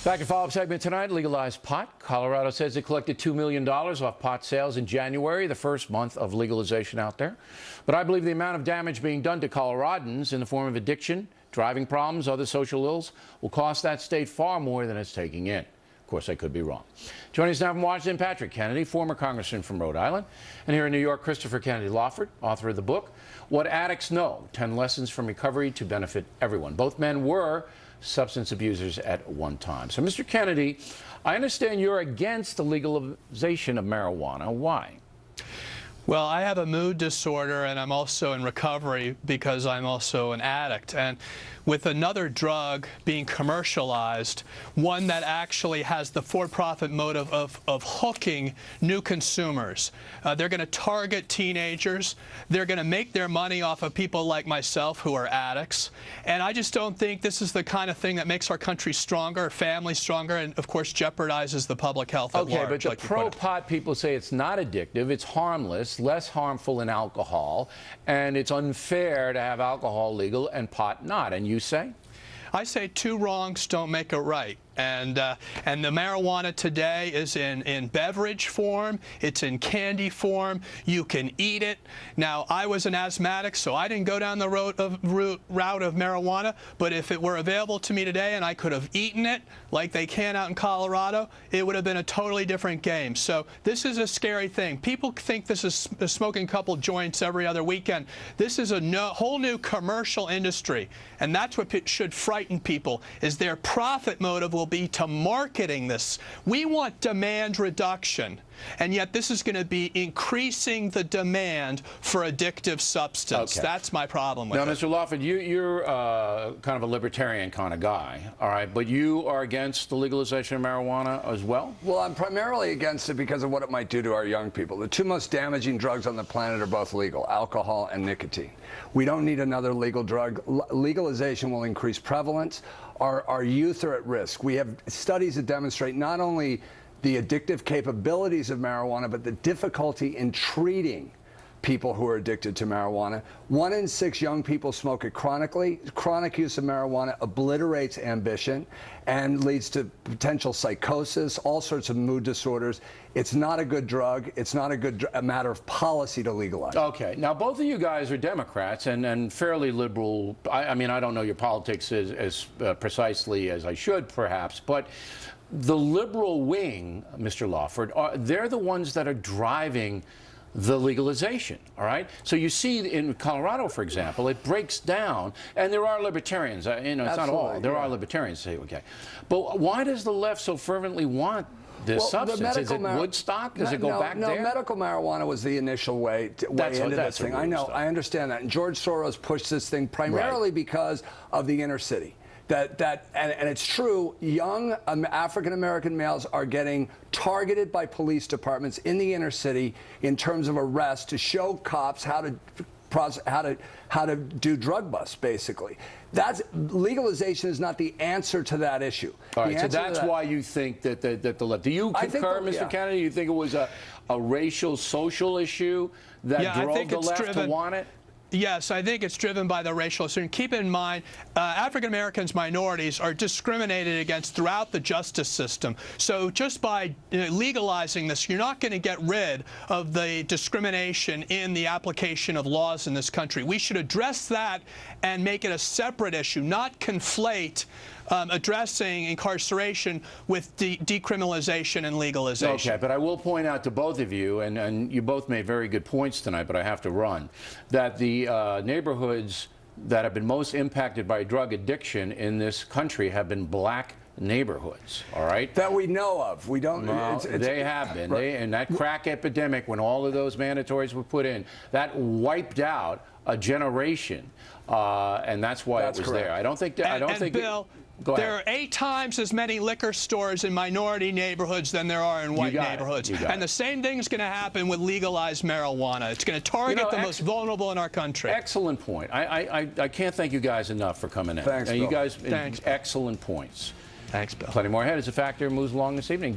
Back to follow-up segment tonight, legalized pot. Colorado says it collected $2 million off pot sales in January, the first month of legalization out there. But I believe the amount of damage being done to Coloradans in the form of addiction, driving problems, other social ills, will cost that state far more than it's taking in. Of course, I could be wrong. Joining us now from Washington, Patrick Kennedy, former congressman from Rhode Island. And here in New York, Christopher Kennedy Lawford, author of the book, What Addicts Know, 10 Lessons from Recovery to Benefit Everyone. Both men were substance abusers at one time. So, Mr. Kennedy, I understand you're against the legalization of marijuana. Why? Well, I have a mood disorder, and I'm also in recovery because I'm also an addict. And with another drug being commercialized, one that actually has the for-profit motive of hooking new consumers, they're going to target teenagers. They're going to make their money off of people like myself who are addicts. And I just don't think this is the kind of thing that makes our country stronger, families stronger, and, of course, jeopardizes the public health at large. Okay, but the pro-pot people say it's not addictive, it's harmless, less harmful than alcohol, and it's unfair to have alcohol legal and pot not. And you say? I say two wrongs don't make a right. And the marijuana today is in beverage form. It's in candy form. You can eat it. Now, I was an asthmatic, so I didn't go down the route of marijuana. But if it were available to me today and I could have eaten it like they can out in Colorado, it would have been a totally different game. So this is a scary thing. People think this is smoking a couple joints every other weekend. This is a whole new commercial industry, and that's what should frighten people, is their profit motive will be to marketing this. We want demand reduction, and yet this is going to be increasing the demand for addictive substance. Okay. That's my problem with it. Now, Mr. Lawford, you're kind of a libertarian kind of guy, all right, but you are against the legalization of marijuana as well? Well, I'm primarily against it because of what it might do to our young people. The two most damaging drugs on the planet are both legal, alcohol and nicotine. We don't need another legal drug. Legalization will increase prevalence. Our youth are at risk. We have studies that demonstrate not only the addictive capabilities of marijuana, but the difficulty in treating people who are addicted to marijuana. 1 in 6 young people smoke it chronically. Chronic use of marijuana obliterates ambition and leads to potential psychosis, all sorts of mood disorders. It's not a good drug. It's not a matter of policy to legalize. Okay. Now, both of you guys are Democrats and fairly liberal. I mean, I don't know your politics as precisely as I should, perhaps, but the liberal wing, Mr. Lawford, they're the ones that are driving the legalization, all right? So you see in Colorado, for example, it breaks down, and there are libertarians, you know, it's not all, there are libertarians say, okay. But why does the left so fervently want this substance? Is it Woodstock? Does it go back there? No, medical marijuana was the initial way into this thing. I know, I understand that. And George Soros pushed this thing primarily because of the inner city. And it's true, young African-American males are getting targeted by police departments in the inner city in terms of arrest to show cops how to do drug busts, basically. Legalization is not the answer to that issue. All right, so that's why you think that the left. Do you concur, Mr. Kennedy? You think it was a racial, social issue that drove the left to want it? Yes, I think it's driven by the racial issue. And keep in mind, African Americans, minorities are discriminated against throughout the justice system. So just by legalizing this, you're not going to get rid of the discrimination in the application of laws in this country. We should address that and make it a separate issue, not conflate addressing incarceration with decriminalization and legalization. Okay, but I will point out to both of you, and you both made very good points tonight, but I have to run, that the neighborhoods that have been most impacted by drug addiction in this country have been black neighborhoods, all right? That we know of. We don't. Well, they have been. Right. And that crack epidemic, when all of those mandatories were put in, that wiped out a generation, and that's why it was correct. There. I don't think. Bill, there are 8 times as many liquor stores in minority neighborhoods than there are in white neighborhoods. And the same thing is going to happen with legalized marijuana. It's going to target the most vulnerable in our country. Excellent point. I can't thank you guys enough for coming in. Thanks, Bill. You guys, Thanks, excellent points. Thanks, Bill. Plenty more ahead as a factor moves along this evening.